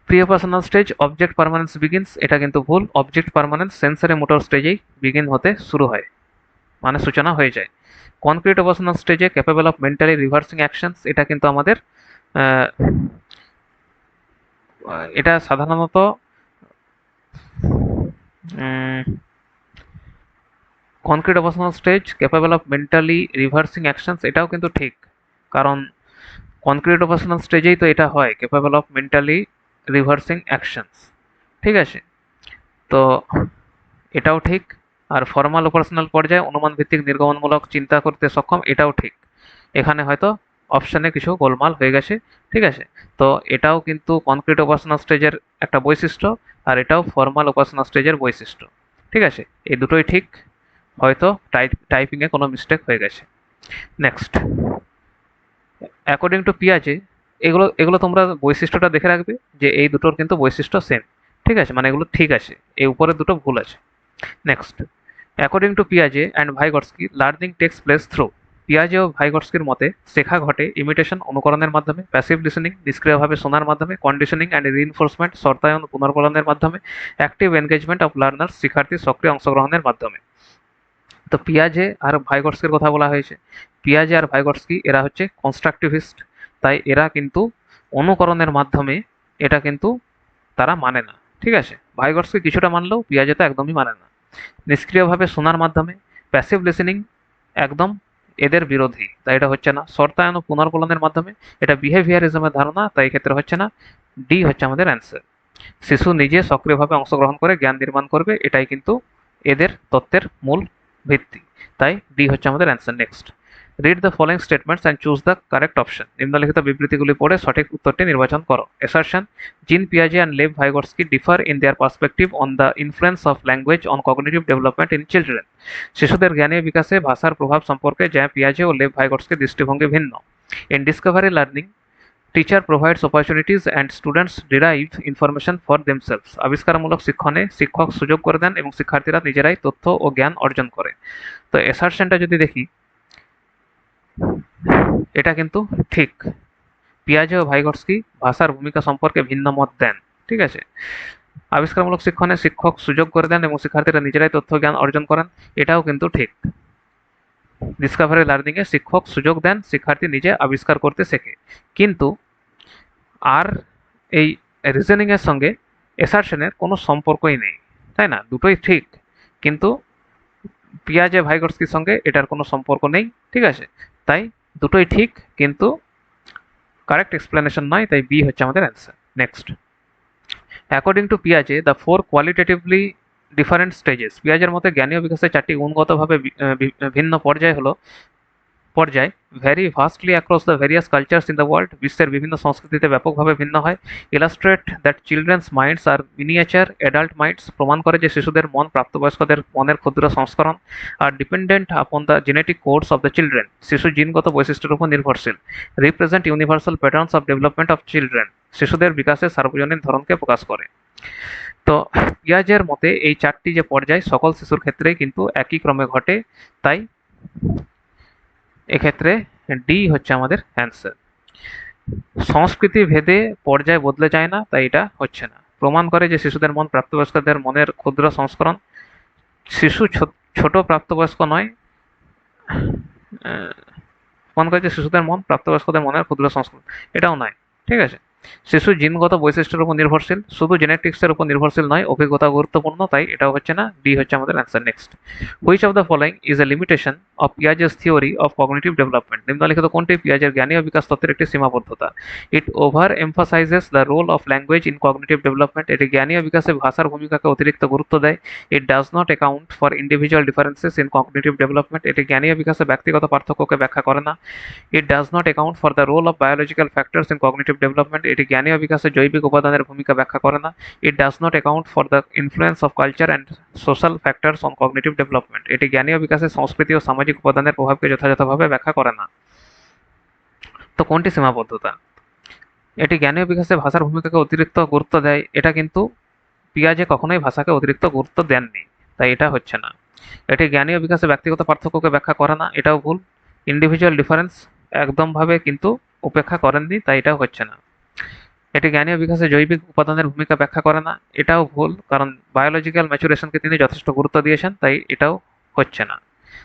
Pre operational stage object permanence begins, এটা কিন্তু ভুল। অবজেক্ট পারমানেন্স সেন্সারি মোটর স্টেজেই বিগিন হতে শুরু হয়, মানে সূচনা হয়ে যায়। কনক্রিট অপারেশনাল স্টেজে capable of mentally reversing actions, এটা কিন্তু আমাদের এটা সাধারণত concrete operational stage capable of mentally reversing actions, এটাও কিন্তু ঠিক, কারণ কনক্রিট অপারেশনাল স্টেজেই তো এটা হয়, capable of mentally reversing actions. ঠিক আছে, তো এটাও ঠিক। আর ফর্মাল অপারেশনাল পর্যায়ে অনুমান ভিত্তিক নির্গমনমূলক চিন্তা করতে সক্ষম, এটাও ঠিক। এখানে হয়তো অপশানে কিছু গোলমাল হয়ে গেছে। ঠিক আছে, তো এটাও কিন্তু কনক্রিট অপারেশনাল স্টেজের একটা বৈশিষ্ট্য, আর এটাও ফর্মাল অপারেশনাল স্টেজের বৈশিষ্ট্য। ঠিক আছে, এই দুটোই ঠিক, হয়তো টাইপিংয়ে কোনো মিস্টেক হয়ে গেছে। নেক্সট, অ্যাকর্ডিং টু পিয়াজে, এগুলো এগুলো তোমরা বৈশিষ্ট্যটা দেখে রাখবে যে এই দুটোর কিন্তু বৈশিষ্ট্য সেম। ঠিক আছে, মানে এগুলো ঠিক আছে, এই উপরে দুটো ভুল আছে। নেক্সট, অ্যাকর্ডিং টু পিয়াজে and Vygotsky, learning takes place through. পিয়াজে ও ভাইগটস্কির মতে শেখা ঘটে ইমিটেশন অনুকরণের মাধ্যমে, প্যাসিভ লিসেনিং নিষ্ক্রিয়ভাবে শোনার মাধ্যমে, কন্ডিশনিং অ্যান্ড রিইনফোর্সমেন্ট শর্তায়ন পুনর্বলনের মাধ্যমে, অ্যাক্টিভ এনগেজমেন্ট অফ লার্নার্স শিক্ষার্থীর সক্রিয় অংশগ্রহণের মাধ্যমে। তো পিয়াজে আর ভাইগটস্কির কথা বলা হয়েছে। পিয়াজে আর ভাইগটস্কি এরা হচ্ছে কনস্ট্রাকটিভিস্ট, তাই এরা কিন্তু অনুকরণের মাধ্যমে এটা কিন্তু তারা মানে না। ঠিক আছে, ভাইগটস্কি কিছুটা মানলেও পিয়াজে তো একদমই মানে না। নিষ্ক্রিয়ভাবে শোনার মাধ্যমে, প্যাসিভ লিসেনিং একদম এদের বিরোধী, তাই এটা হচ্ছে না। শর্তায়ন ও পুনর্বলনের মাধ্যমে, এটা বিহেভিয়ারিজমের ধারণা, তাই এক্ষেত্রে হচ্ছে না। ডি হচ্ছে আমাদের অ্যান্সার। শিশু নিজে সক্রিয়ভাবে অংশগ্রহণ করে জ্ঞান নির্মাণ করবে, এটাই কিন্তু এদের তত্ত্বের মূল ভিত্তি, তাই ডি হচ্ছে আমাদের answer. Next, read the following statements and choose the correct option. নিম্নলিখিত বিবৃতিগুলি পড়ে সঠিক উত্তরটি নির্বাচন করো। অ্যাসারশন, জিন পিয়াজে and Lev Vygotsky differ in their perspective on the influence of language on cognitive development in children. শিশুদের জ্ঞানীয় বিকাশে ভাষার প্রভাব সম্পর্কে যা পিয়াজে ও লেভ ভাইগটস্কির দৃষ্টিভঙ্গি ভিন্ন। In discovery learning, teacher provides opportunities and students derive information for themselves. আবিষ্কারমূলক শিক্ষণে শিক্ষক সুযোগ করে দেন এবং শিক্ষার্থীরা নিজেরাই তথ্য ও জ্ঞান অর্জন করে। তো অ্যাসারশনটা যদি দেখি, এটা কিন্তু ঠিক। পিয়াজে ও ভাইগটস্কি ভাষার ভূমিকা সম্পর্কে ভিন্ন মত দেন। ঠিক আছে, আবিষ্কারমূলক শিক্ষণে শিক্ষক সুযোগ করে দেন এবং শিক্ষার্থীরা নিজেরাই তথ্য জ্ঞান অর্জন করেন, এটাও কিন্তু ঠিক। ডিসকভারি লার্নিংয়ে শিক্ষক সুযোগ দেন, শিক্ষার্থী নিজে আবিষ্কার করতে শেখে। কিন্তু আর এই রিজনিংয়ের সঙ্গে এসারশনের কোনো সম্পর্কই নেই, তাই না? দুটোই ঠিক, কিন্তু পিয়াজে ভাইগটস্কির সঙ্গে এটার কোনো সম্পর্ক নেই। ঠিক আছে, তাই দুটোই ঠিক, কিন্তু কারেক্ট এক্সপ্লেনেশন নয়, তাই বি হচ্ছে আমাদের অ্যান্সার। নেক্সট, অ্যাকর্ডিং টু পিয়াজে the four qualitatively different stages. পিয়াজের মতে জ্ঞানীয় বিকাশের চারটি গুণগতভাবে ভিন্ন পর্যায় হলো পর্যায় vary vastly across the various cultures in the world. বিশ্বের বিভিন্ন সংস্কৃতিতে ব্যাপকভাবে ভিন্ন হয়। Illustrate that children's minds are miniature adult minds. প্রমাণ করে যে শিশুদের মন প্রাপ্তবয়স্কদের মনের ক্ষুদ্র সংস্করণ। Are dependent upon the genetic codes of the children. শিশু জিনগত বৈশিষ্ট্যের উপর নির্ভরশীল। Represent universal patterns of development of children. শিশুদের বিকাশের সার্বজনীন ধরনকে প্রকাশ করে। তো পিয়াজের মতে এই চারটি যে পর্যায় সকল শিশুর ক্ষেত্রেই কিন্তু একই ক্রমে ঘটে, তাই এক্ষেত্রে ডি হচ্ছে আমাদের অ্যান্সার। সংস্কৃতি ভেদে পর্যায় বদলে যায় না, তাই এটা হচ্ছে না। প্রমাণ করে যে শিশুদের মন প্রাপ্তবয়স্কদের মনের ক্ষুদ্র সংস্করণ। শিশু ছোট প্রাপ্তবয়স্ক নয়, প্রমাণ করে যে শিশুদের মন প্রাপ্তবয়স্কদের মনের ক্ষুদ্র সংস্করণ, এটাও নয়। ঠিক আছে, শিশু জিনগত বৈশিষ্ট্যের উপর নির্ভরশীল, শুধু জেনেটিক্সের উপর নির্ভরশীল নয়, অভিজ্ঞতা গুরুত্বপূর্ণ, তাই এটাও হচ্ছে না। ডি হচ্ছে আমাদের answer. Next, which of the following is a limitation of Piaget's theory of cognitive development. নিম্নলিখিত কোনটি পিয়াজের জ্ঞানীয় বিকাশ তত্ত্বের একটি সীমাবদ্ধতা? It overemphasizes the role of language in cognitive development. এটি জ্ঞানীয় বিকাশে ভাষার ভূমিকাকে অতিরিক্ত গুরুত্ব দেয়। It does not account for individual differences in cognitive development. এটি জ্ঞানীয় বিকাশে ব্যক্তিগত পার্থক্যকে ব্যাখ্যা করে না। It does not account for the role of biological factors in cognitive development. এটি জ্ঞানীয় বিকাশে জৈবিক উপাদানের ভূমিকা ব্যাখ্যা করে না। It does not account for the influence of culture and social factors on cognitive development. এটি জ্ঞানীয় বিকাশে সংস্কৃতি ও সামাজিক উপাদানের প্রভাবকে যথাযথভাবে ব্যাখ্যা করে না। তো কোনটি সীমাবদ্ধতা? এটি জ্ঞানীয় বিকাশে ভাষার ভূমিকাকে অতিরিক্ত গুরুত্ব দেয়, এটা কিন্তু পিয়াজে কখনোই ভাষাকে অতিরিক্ত গুরুত্ব দেননি, তাই এটা হচ্ছে না। এটি জ্ঞানীয় বিকাশে ব্যক্তিগত পার্থক্যকে ব্যাখ্যা করে না, এটাও ভুল। ইন্ডিভিজুয়াল ডিফারেন্স একদমভাবে কিন্তু উপেক্ষা করেননি, তাই এটাও হচ্ছে না। এটি জ্ঞানীয় বিকাশে জৈবিক উপাদানের ভূমিকা ব্যাখ্যা করে না, এটাও ভুল, কারণ বায়োলজিক্যাল ম্যাচুরেশনকে তিনি যথেষ্ট গুরুত্ব দিয়েছেন, তাই এটাও হচ্ছে না।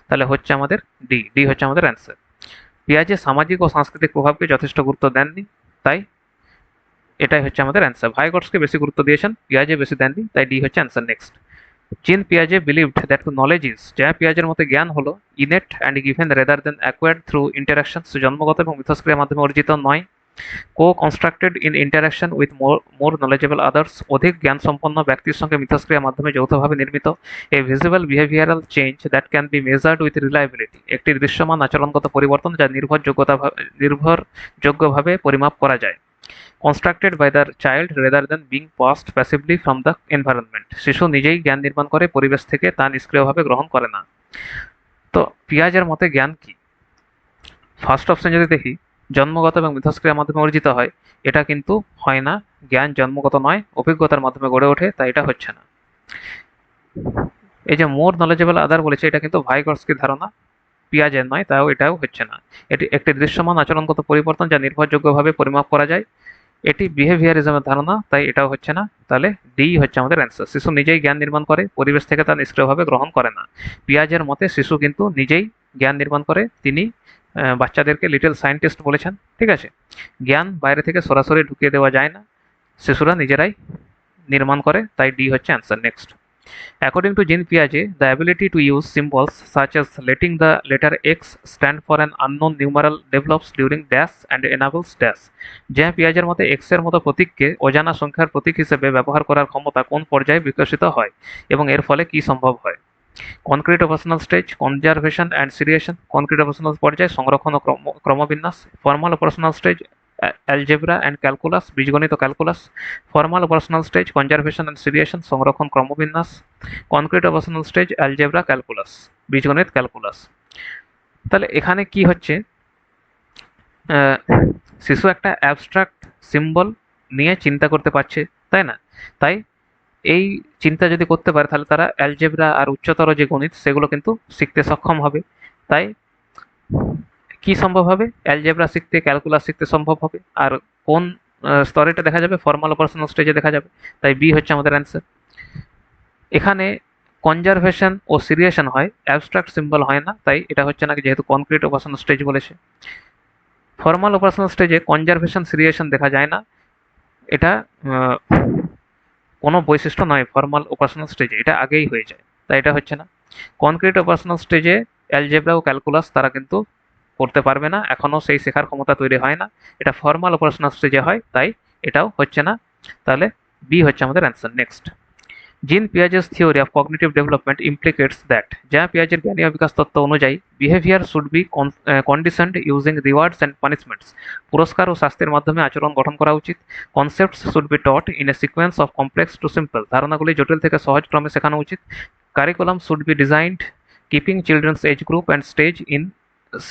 তাহলে হচ্ছে আমাদের ডি। ডি হচ্ছে আমাদের অ্যান্সার। পিয়াজে সামাজিক ও সাংস্কৃতিক প্রভাবকে যথেষ্ট গুরুত্ব দেননি, তাই এটাই হচ্ছে আমাদের অ্যান্সার। ভাইগটসকে বেশি গুরুত্ব দিয়েছেন, পিয়াজে বেশি দেননি, তাই ডি হচ্ছে অ্যান্সার। নেক্সট, জিন পিয়াজে বিলিভড দ্যাট নলেজ ইজ, যা পিয়াজের মতে জ্ঞান হলো innate and given rather than acquired through interaction, জন্মগত এবং মিথস্ক্রিয়ার মাধ্যমে অর্জিত নয়। Co-constructed in interaction with more knowledgeable others, অধিক জ্ঞানসম্পন্ন ব্যক্তির সঙ্গে মিথস্ক্রিয়ার মাধ্যমে যৌথভাবে নির্মিত। A visible behavioural change that can be measured with reliability, একটি দৃশ্যমান আচরণগত পরিবর্তন যা নির্ভরযোগ্যভাবে পরিমাপ করা যায়। Constructed by the child rather than being passed passively from the environment, শিশু নিজেই জ্ঞান নির্মাণ করে, পরিবেশ থেকে তা নিষ্ক্রিয়ভাবে গ্রহণ করে না। তো পিয়াজের মতে জ্ঞান কি? ফার্স্ট অপশন যদি দেখি, জন্মগত এবং মিথস্ক্রিয়ার মাধ্যমে অর্জিত হয়, এটা কিন্তু হয় না। জ্ঞান জন্মগত নয়, অভিজ্ঞতার মাধ্যমে গড়ে ওঠে, তাই এটা হচ্ছে না। এই যে মোর নলেজেবল আদার বলেছে, এটা কিন্তু ভাইগটস্কির ধারণা, পিয়াজের নয়, এটাও হচ্ছে না। এটি একটি দৃশ্যমান আচরণগত পরিবর্তন যা নির্ভরযোগ্যভাবে পরিমাপ করা যায়, এটি বিহেভিয়ারিজমের ধারণা, তাই এটাও হচ্ছে না। তাহলে ডি হচ্ছে আমাদের অ্যান্সার। শিশু নিজেই জ্ঞান নির্মাণ করে, পরিবেশ থেকে তা নিষ্ক্রিয়ভাবে গ্রহণ করে না। পিয়াজের মতে শিশু কিন্তু নিজেই জ্ঞান নির্মাণ করে, তিনি বাচ্চাদেরকে লিটল সায়েন্টিস্ট বলেছেন। ঠিক আছে, জ্ঞান বাইরে থেকে সরাসরি ঢুকিয়ে দেওয়া যায় না, শিশুরা নিজেরাই নির্মাণ করে, তাই ডি হচ্ছে answer. Next, according to Jean Piaget, the ability to use symbols such as letting the letter X stand for an unknown numeral develops during dash and enables dash. Jean Piaget মতে X এর মতো প্রতীককে অজানা সংখ্যার প্রতীক হিসেবে ব্যবহার করার ক্ষমতা কোন পর্যায়ে বিকশিত হয় এবং এর ফলে কি সম্ভব হয়? Concrete operational stage, conservation and seriation, concrete operational পর্যায়ে সংরক্ষণ ও ক্রমবিন্যাস, formal operational stage, algebra and calculus, বীজগণিত ও calculus, formal operational stage, conservation and seriation, সংরক্ষণ ক্রমবিন্যাস, concrete operational stage, algebra, calculus, বীজগণিত, ক্যালকুলাস। তাহলে এখানে কি হচ্ছে, শিশু একটা অ্যাবস্ট্রাক্ট সিম্বল নিয়ে চিন্তা করতে পারছে, তাই না? তাই এই চিন্তা যদি করতে পারে, তাহলে তারা অ্যালজেব্রা আর উচ্চতর যে গণিত সেগুলো কিন্তু শিখতে সক্ষম হবে। তাই কি সম্ভব হবে? অ্যালজেব্রা শিখতে, ক্যালকুলাস শিখতে সম্ভব হবে। আর কোন স্তরে এটা দেখা যাবে? ফর্মাল অপারেশনাল স্টেজে দেখা যাবে। তাই বি হচ্ছে আমাদের অ্যান্সার। এখানে কনজারভেশন ও সিরিয়েশন হয়, অ্যাবস্ট্রাক্ট সিম্বল হয় না, তাই এটা হচ্ছে না, যেহেতু কনক্রিট অপারেশনাল স্টেজ বলেছে। ফর্মাল অপারেশনাল স্টেজে কনজারভেশন, সিরিয়েশন দেখা যায় না, এটা কোনো বৈশিষ্ট্য নয় ফর্মাল অপারেশনাল স্টেজে, এটা আগেই হয়ে যায়, তাই এটা হচ্ছে না। কনক্রিট অপারেশনাল স্টেজে অ্যালজেব্রা ও ক্যালকুলাস তারা কিন্তু করতে পারবে না, এখনও সেই শেখার ক্ষমতা তৈরি হয় না। এটা ফর্মাল অপারেশনাল স্টেজে হয়, তাই এটাও হচ্ছে না। তাহলে বি হচ্ছে আমাদের answer. Next, Jean Piaget's theory of cognitive development implicates that, যা পিয়াজের জ্ঞানীয় বিকাশ তত্ত্ব অনুযায়ী behaviour should be conditioned using rewards and punishments, পুরস্কার ও শাস্তির মাধ্যমে আচরণ গঠন করা উচিত। Concepts should be taught in a sequence of complex to simple, ধারণাগুলি জটিল থেকে সহজ ক্রমে শেখানো উচিত। Curriculum should be designed keeping children's age group and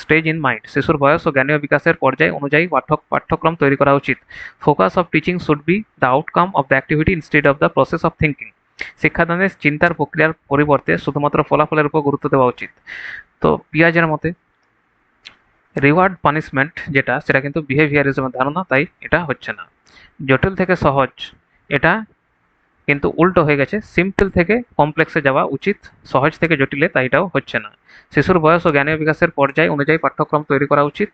stage in mind, শিশুর বয়স ও জ্ঞানীয় বিকাশের পর্যায় অনুযায়ী পাঠ্যক্রম তৈরি করা উচিত। Focus of teaching should be the outcome of the activity instead of the process of thinking, শিক্ষাদানের চিন্তার প্রক্রিয়ার পরিবর্তে শুধুমাত্র ফলাফলের উপর গুরুত্ব দেওয়া উচিত। তো পিয়াজের মতে রিওয়ার্ড পানিশমেন্ট যেটা, সেটা কিন্তু বিহেভিয়ারিজমের ধারণা, তাই এটা হচ্ছে না। জটিল থেকে সহজ, এটা কিন্তু উল্টো হয়ে গেছে, সিম্পল থেকে কমপ্লেক্সে যাওয়া উচিত, সহজ থেকে জটিলে, তাই এটাও হচ্ছে না। শিশুর বয়স ও জ্ঞানীয় বিকাশের পর্যায় অনুযায়ী পাঠ্যক্রম তৈরি করা উচিত,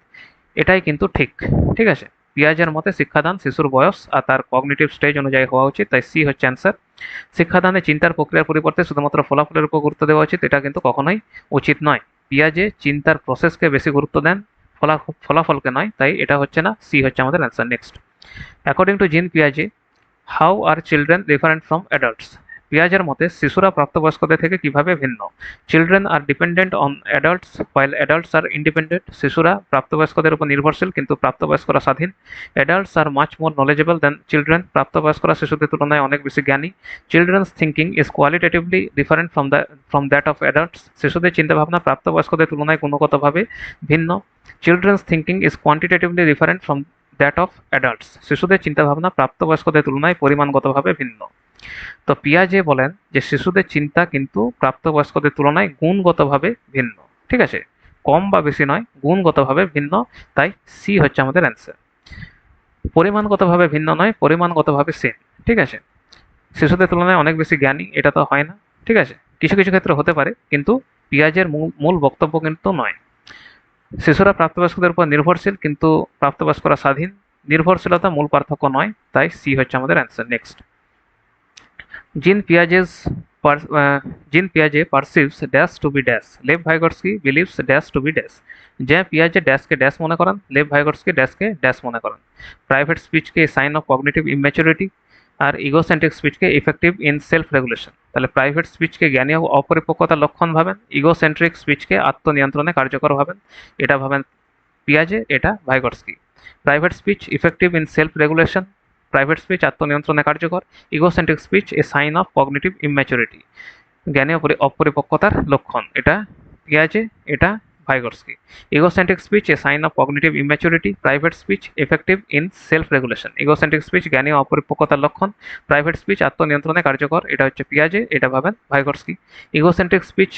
এটাই কিন্তু ঠিক। ঠিক আছে, পিয়াজের মতে শিক্ষাদান শিশুর বয়স আর তার কগনিটিভ স্টেজ অনুযায়ী হওয়া উচিত, তাই সি হচ্ছে অ্যান্সার। শিক্ষাদানে চিন্তার প্রক্রিয়ার পরিবর্তে শুধুমাত্র ফলাফলের উপর গুরুত্ব দেওয়া উচিত, এটা কিন্তু কখনোই উচিত নয়। পিয়াজে চিন্তার প্রসেসকে বেশি গুরুত্ব দেন, ফলাফলকে নয়, তাই এটা হচ্ছে না, সি হচ্ছে আমাদের answer. Next, according to Jean পিয়াজে, how are children different from adults, পিয়াজের মতে শিশুরা প্রাপ্তবয়স্কদের থেকে কিভাবে ভিন্ন। Children are dependent on adults while adults are independent, শিশুরা প্রাপ্তবয়স্কদের উপর নির্ভরশীল কিন্তু প্রাপ্তবয়স্করা স্বাধীন। Adults are much more knowledgeable than children, প্রাপ্তবয়স্করা শিশুদের তুলনায় অনেক বেশি জ্ঞানী। Children's thinking is qualitatively different from that of adults, শিশুদের চিন্তাভাবনা প্রাপ্তবয়স্কদের তুলনায় গুণগতভাবে ভিন্ন। Children's thinking is quantitatively different from that of adults, শিশুদের চিন্তাভাবনা প্রাপ্তবয়স্কদের তুলনায় পরিমাণগতভাবে ভিন্ন। তো পিয়াজে বলেন যে শিশুদের চিন্তা কিন্তু প্রাপ্তবয়স্কদের তুলনায় গুণগতভাবে ভিন্ন। ঠিক আছে, কম বা বেশি নয়, গুণগতভাবে ভিন্ন, তাই সি হচ্ছে আমাদের অ্যান্সার। পরিমাণগতভাবে ভিন্ন নয়, পরিমাণগতভাবে সেম। ঠিক আছে, শিশুদের তুলনায় অনেক বেশি জ্ঞানী, এটা তো হয় না। ঠিক আছে, কিছু কিছু ক্ষেত্রে হতে পারে, কিন্তু পিয়াজের মূল বক্তব্য কিন্তু নয়। শিশুরা প্রাপ্তবয়স্কদের উপর নির্ভরশীল কিন্তু প্রাপ্তবয়স্করা স্বাধীন, নির্ভরশীলতা মূল পার্থক্য নয়, তাই সি হচ্ছে আমাদের answer. Next, Jean Piaget's Jean পিয়াজে perceives dash to be dash, Lev Vygotsky believes dash to be dash. যে পিয়াজে ড্যাশকে ড্যাশ মনে করেন, লেভ ভাইগটস্কি ড্যাশকে ড্যাশ মনে করেন। প্রাইভেট স্পিচকে সাইন অফ কগনিটিভ ইম্যাচুরিটি, আর ইগোসেন্ট্রিক স্পিচকে ইফেক্টিভ ইন সেলফ রেগুলেশন। তাহলে প্রাইভেট স্পিচকে জ্ঞানী অপরিপক্কতার লক্ষণ ভাবেন, ইগোসেন্ট্রিক স্পিচকে আত্মনিয়ন্ত্রণে কার্যকর ভাবেন, এটা ভাবেন পিয়াজে, এটা Vygotsky. Private speech effective in self regulation, private speech আত্মনিয়ন্ত্রণে কার্যকর, egocentric speech a sign of cognitive immaturity, জ্ঞানী অপরিপক্কতার লক্ষণ, এটা পিয়াজে, এটা Vygotsky. Egocentric speech a sign of cognitive immaturity, private speech effective in self regulation. Egocentric speech জ্ঞানী অপরিপক্কতার লক্ষণ, প্রাইভেট স্পিচ আত্মনিয়ন্ত্রণে কার্যকর, এটা হচ্ছে পিয়াজে, এটা ভাবেন Vygotsky. Egocentric speech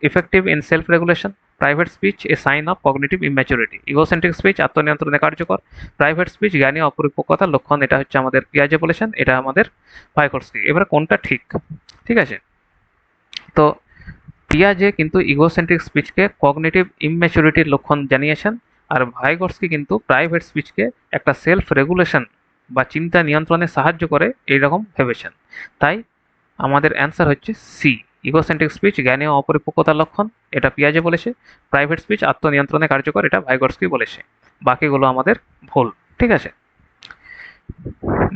effective in self regulation, private speech a sign of cognitive immaturity. Egocentric speech আত্মনিয়ন্ত্রণে কার্যকর, প্রাইভেট স্পিচ জ্ঞানী অপরিপক্কতার লক্ষণ, এটা হচ্ছে আমাদের পিয়াজে বলেছেন, এটা আমাদের ভাইগটস্কি। এবারে কোনটা ঠিক? ঠিক আছে, তো পিয়াজে কিন্তু ইগোসেন্ট্রিক স্পিচকে কগনিটিভ ইম্যাচুরিটির লক্ষণ জানিয়েছেন, আর ভাইগটস্কি কিন্তু প্রাইভেট স্পিচকে একটা সেলফ রেগুলেশন বা চিন্তা নিয়ন্ত্রণে সাহায্য করে এইরকম ভেবেছেন। তাই আমাদের অ্যান্সার হচ্ছে সি, ইগোসেন্ট্রিক স্পিচ জ্ঞানী অপরিপক্কতার লক্ষণ, এটা পিয়াজে বলেছে। প্রাইভেট স্পিচ আত্মনিয়ন্ত্রণে কার্যকর, এটা ভাইগটস্কি বলেছে। বাকিগুলো আমাদের ভুল। ঠিক আছে,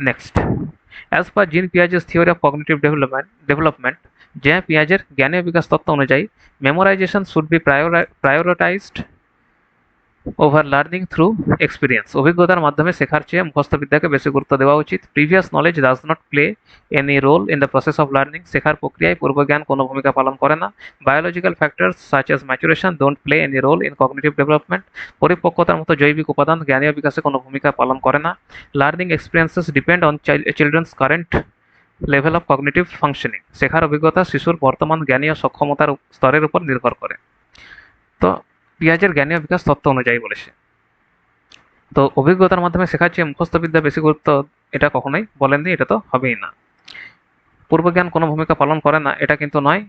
নেক্সট, অ্যাজ পার জিন Piaget's theory of cognitive development, যে পিয়াজের জ্ঞানীয় বিকাশ তত্ত্ব অনুযায়ী memorisation should be prioritised over learning through experience. অভিজ্ঞতার মাধ্যমে শেখার চেয়ে মুখস্থ বিদ্যাকে বেশি গুরুত্ব দেওয়া উচিত। Previous knowledge does not play any role in the process of learning. শেখার প্রক্রিয়ায় পূর্বজ্ঞান কোনো ভূমিকা পালন করে না। Biological factors such as maturation don't play any role in cognitive development. পরিপক্কতার মতো জৈবিক উপাদান জ্ঞানীয় বিকাশে কোনো ভূমিকা পালন করে না। Learning experiences depend on children's current level of cognitive functioning. শেখার অভিজ্ঞতা শিশুর বর্তমান জ্ঞানীয় সক্ষমতার স্তরের উপর নির্ভর করে। তো পিয়াজের জ্ঞানীয় বিকাশ তত্ত্ব অনুযায়ী বলেছে। তো অভিজ্ঞতার মাধ্যমে শেখার চেয়ে মুখস্থ বিদ্যা বেশি গুরুত্ব, এটা কখনোই বলেননি, এটা তো হবেই না। পূর্বজ্ঞান কোনো ভূমিকা পালন করে না, এটা কিন্তু নয়।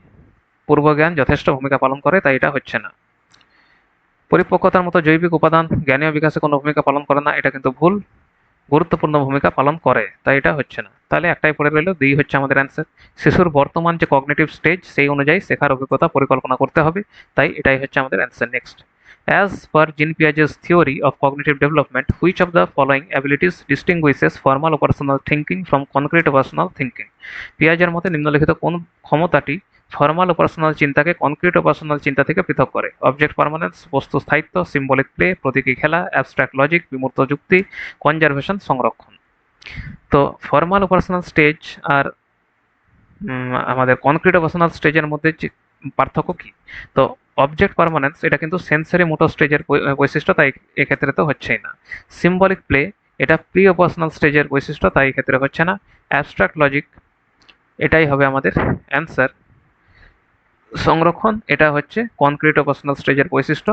পূর্বজ্ঞান যথেষ্ট ভূমিকা পালন করে, তাই এটা হচ্ছে না। পরিপক্কতার মতো জৈবিক উপাদান জ্ঞানীয় বিকাশে কোনো ভূমিকা পালন করে না, এটা কিন্তু ভুল। গুরুত্বপূর্ণ ভূমিকা পালন করে, তাই এটা হচ্ছে না। তাহলে একটাই পড়ে রইল, দুই হচ্ছে আমাদের অ্যান্সার। শিশুর বর্তমান যে কগনিটিভ স্টেজ সেই অনুযায়ী শেখার অভিজ্ঞতা পরিকল্পনা করতে হবে, তাই এটাই হচ্ছে আমাদের answer. Next, as per Jean Piaget's theory of cognitive development, which of the following abilities distinguishes formal operational thinking from concrete operational thinking? পিয়াজের মতে নিম্নলিখিত কোন ক্ষমতাটি ফর্মাল অপারেশনাল চিন্তাকে কনক্রিট অপারেশনাল চিন্তা থেকে পৃথক করে? অবজেক্ট পার্মানেন্স, বস্তু স্থায়িত্ব, সিম্বলিক প্লে, প্রতীকী খেলা, অ্যাবস্ট্রাক্ট লজিক, বিমূর্ত যুক্তি, কনজারভেশন সংরক্ষণ। তো ফর্মাল অপারেশনাল স্টেজ আর আমাদের কনক্রিট অপারেশনাল স্টেজের মধ্যে পার্থক্য কি? তো অবজেক্ট পার্মানেন্স এটা কিন্তু সেন্সরি মোটর স্টেজের বৈশিষ্ট্য, তাই এক্ষেত্রে তো হচ্ছেই না। সিম্বলিক প্লে এটা প্রি অপারেশনাল স্টেজের বৈশিষ্ট্য, তাই এক্ষেত্রে হচ্ছে না। অ্যাবস্ট্রাক্ট লজিক এটাই হবে আমাদের অ্যান্সার। সংরক্ষণ এটা হচ্ছে কনক্রিট অপারেশনাল স্টেজের বৈশিষ্ট্য।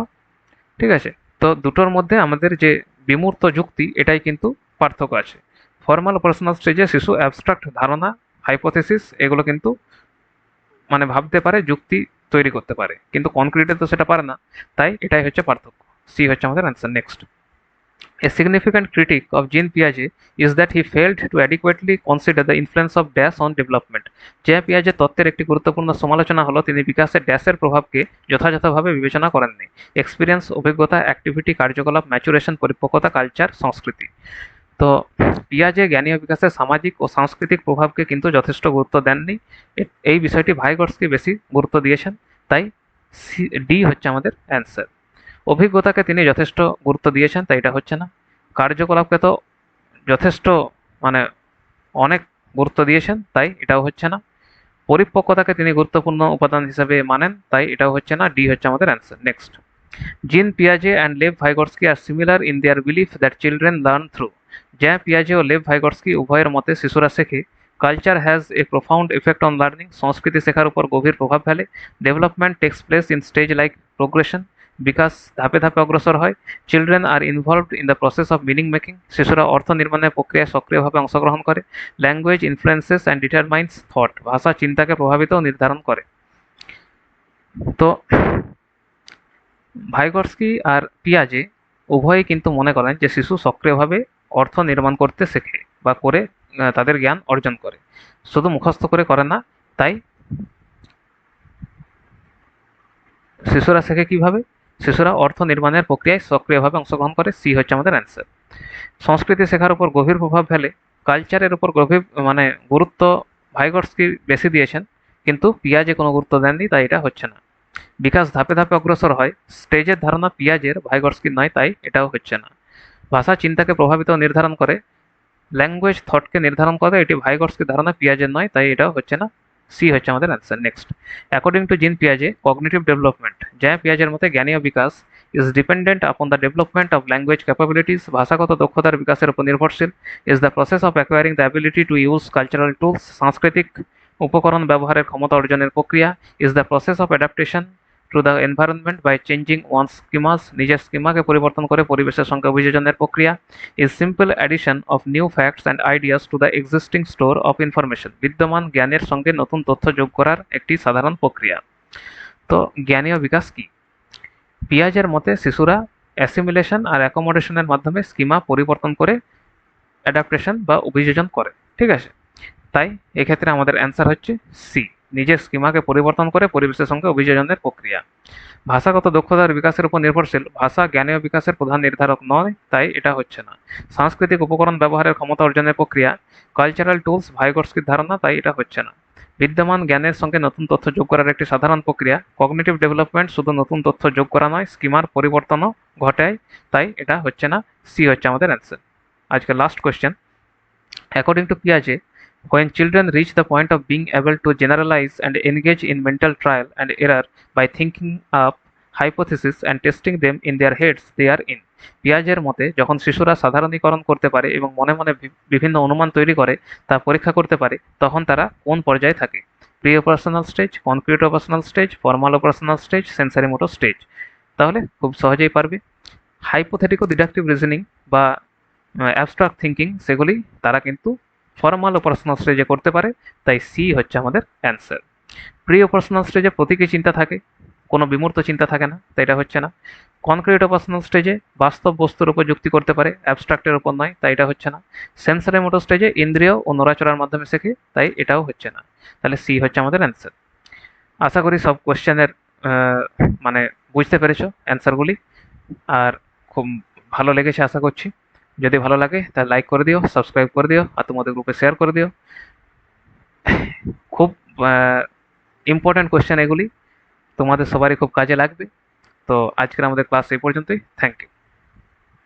ঠিক আছে, তো দুটোর মধ্যে আমাদের যে বিমূর্ত যুক্তি এটাই কিন্তু পার্থক্য আছে। ফর্মাল অপারেশনাল স্টেজে শিশু অ্যাবস্ট্রাক্ট ধারণা, হাইপোথেসিস এগুলো কিন্তু মানে ভাবতে পারে, যুক্তি তৈরি করতে পারে, কিন্তু কনক্রিটে তো সেটা পারে না, তাই এটাই হচ্ছে পার্থক্য। সি হচ্ছে আমাদের answer. Next, A significant critique of Jean Piaget is that he failed to adequately consider the influence of dash on development. যে পিয়াজের তত্ত্বের একটি গুরুত্বপূর্ণ সমালোচনা হলো তিনি বিকাশে ড্যাশের প্রভাবকে যথাযথভাবে বিবেচনা করেননি। এক্সপিরিয়েন্স, অভিজ্ঞতা, অ্যাক্টিভিটি, কার্যকলাপ, ম্যাচুরেশন, পরিপক্কতা, কালচার, সংস্কৃতি। তো পিয়াজে জ্ঞানীয় বিকাশের সামাজিক ও সাংস্কৃতিক প্রভাবকে কিন্তু যথেষ্ট গুরুত্ব দেননি। এই বিষয়টি ভাইগটস্কি বেশি গুরুত্ব দিয়েছেন, তাই ডি হচ্ছে আমাদের অ্যান্সার। অভিজ্ঞতাকে তিনি যথেষ্ট গুরুত্ব দিয়েছেন, তাই এটা হচ্ছে না। কার্যকলাপকে তো যথেষ্ট মানে অনেক গুরুত্ব দিয়েছেন, তাই এটাও হচ্ছে না। পরিপক্কতাকে তিনি গুরুত্বপূর্ণ উপাদান হিসেবে মানেন, তাই এটাও হচ্ছে না। ডি হচ্ছে আমাদের অ্যান্সার। নেক্সট, জিন পিয়াজে and Lev Vygotsky are similar in their belief that children learn through. যে পিয়াজে ও লেভ ভাইগটস্কি উভয়ের মতে শিশুরা শেখে। Culture has a profound effect on learning. সংস্কৃতি শেখার উপর গভীর প্রভাব ফেলে। Development takes place in stage like progression. বিকাশ ধাপে ধাপে অগ্রসর হয়। Children are involved in the process of meaning making. শিশুরা অর্থ নির্মাণের প্রক্রিয়ায় সক্রিয়ভাবে অংশগ্রহণ করে। Language influences and determines thought. ভাষা চিন্তাকে প্রভাবিত ও নির্ধারণ করে। তো ভাইগটস্কি আর পিয়াজে উভয়ই কিন্তু মনে করেন যে শিশু সক্রিয়ভাবে অর্থ নির্মাণ করতে শেখে বা করে তাদের জ্ঞান অর্জন করে, শুধু মুখস্থ করে না। তাই শিশুরা শেখে কিভাবে? শিশুরা অর্থ নির্মাণের প্রক্রিয়ায় সক্রিয়ভাবে অংশগ্রহণ করে। সি হচ্ছে আমাদের অ্যান্সার। সংস্কৃতি শেখার উপর গভীর প্রভাব ফেলে। কালচারের উপর গভীর গুরুত্ব ভাইগটস্কি বেশি দিয়েছেন, কিন্তু পিয়াজে কোনো গুরুত্ব দেননি, তাই এটা হচ্ছে না। বিকাশ ধাপে ধাপে অগ্রসর হয়। স্টেজের ধারণা পিয়াজের, ভাইগটস্কির নয়, তাই এটাও হচ্ছে না। ভাষা চিন্তাকে প্রভাবিত ও নির্ধারণ করে। ল্যাঙ্গুয়েজ থটকে নির্ধারণ করে, এটি ভাইগটস্কির ধারণা, পিয়াজের নয়, তাই এটাও হচ্ছে না। সি হচ্ছে আমাদের answer. Next, according to Jean পিয়াজে কগনিটিভ ডেভেলপমেন্ট, জ্যাঁ পিয়াজের মতে জ্ঞানীয় বিকাশ is dependent upon the development of language capabilities, ভাষাগত দক্ষতার বিকাশের উপর নির্ভরশীল। Is the process of acquiring the ability to use cultural tools, সাংস্কৃতিক উপকরণ ব্যবহারের ক্ষমতা অর্জনের প্রক্রিয়া। Is the process of adaptation to the environment by changing one's schemas, নিজের স্কিমাকে পরিবর্তন করে পরিবেশের সঙ্গে অভিযোজনের প্রক্রিয়া। Is simple addition of new facts and ideas to the existing store of information, বিদ্যমান জ্ঞানের সঙ্গে নতুন তথ্য যোগ করার একটি সাধারণ প্রক্রিয়া। তো জ্ঞানীয় বিকাশ কি? পিয়াজের মতে শিশুরা অ্যাসিমিলেশন আর অ্যাকোমোডেশনের মাধ্যমে স্কিমা পরিবর্তন করে অ্যাডাপ্টেশন বা অভিযোজন করে। ঠিক আছে, তাই এক্ষেত্রে আমাদের অ্যান্সার হচ্ছে সি, নিজের স্কিমাকে পরিবর্তন করে পরিবেশের সঙ্গে অভিযোজনের প্রক্রিয়া। ভাষাগত দক্ষতার বিকাশের উপর নির্ভরশীল, ভাষা জ্ঞানীয় বিকাশের প্রধান নির্ধারক নয়, তাই এটা হচ্ছে না। সাংস্কৃতিক উপকরণ ব্যবহারের ক্ষমতা অর্জনের প্রক্রিয়া, কালচারাল টুলস ভাইগটস্কির ধারণা, তাই এটা হচ্ছে না। বিদ্যমান জ্ঞানের সঙ্গে নতুন তথ্য যোগ করার একটি সাধারণ প্রক্রিয়া, কগনিটিভ ডেভেলপমেন্ট শুধু নতুন তথ্য যোগ করা নয়, স্কিমার পরিবর্তনও ঘটায়, তাই এটা হচ্ছে না। সি হচ্ছে আমাদের অ্যান্সার। আজকে লাস্ট কোয়েশ্চেন। অ্যাকর্ডিং টু পিয়াজে, when children reach the point of being able to generalize and engage in mental trial and error by thinking up hypotheses and testing them in their heads, they are in. পিয়াজের মতে যখন শিশুরা সাধারণীকরণ করতে পারে এবং মনে মনে বিভিন্ন অনুমান তৈরি করে তা পরীক্ষা করতে পারে, তখন তারা কোন পর্যায়ে থাকে? Pre operational stage, concrete operational stage, formal operational stage, sensory motor stage. তাহলে খুব সহজেই পারবে। হাইপোথেটিকো ডিডাকটিভ রিজনিং বা অ্যাবস্ট্রাক্ট থিঙ্কিং, সেগুলি তারা কিন্তু ফর্মাল অপারেশনাল স্টেজে করতে পারে, তাই সি হচ্ছে আমাদের অ্যান্সার। প্রি অপারেশনাল স্টেজে প্রতীকী চিন্তা থাকে, কোনো বিমূর্ত চিন্তা থাকে না, তাই এটা হচ্ছে না। কনক্রিট অপারেশনাল স্টেজে বাস্তব বস্তুর উপর যুক্তি করতে পারে, অ্যাবস্ট্রাক্টের উপর নয়, তাই এটা হচ্ছে না। সেন্সারি মোটর স্টেজে ইন্দ্রিয় ও নড়াচড়ার মাধ্যমে শেখে, তাই এটাও হচ্ছে না। তাহলে সি হচ্ছে আমাদের অ্যান্সার। আশা করি সব কোশ্চেনের মানে বুঝতে পেরেছো অ্যান্সারগুলি, আর খুব ভালো লেগেছে আশা করছি। যদি ভালো লাগে তাহলে লাইক করে দিও, সাবস্ক্রাইব করে দিও, আর তোমাদের গ্রুপে শেয়ার করে দিও। খুব ইম্পর্ট্যান্ট কোয়েশ্চেন এগুলি, তোমাদের সবারই খুব কাজে লাগবে। তো আজকের আমাদের ক্লাস এই পর্যন্তই। Thank you.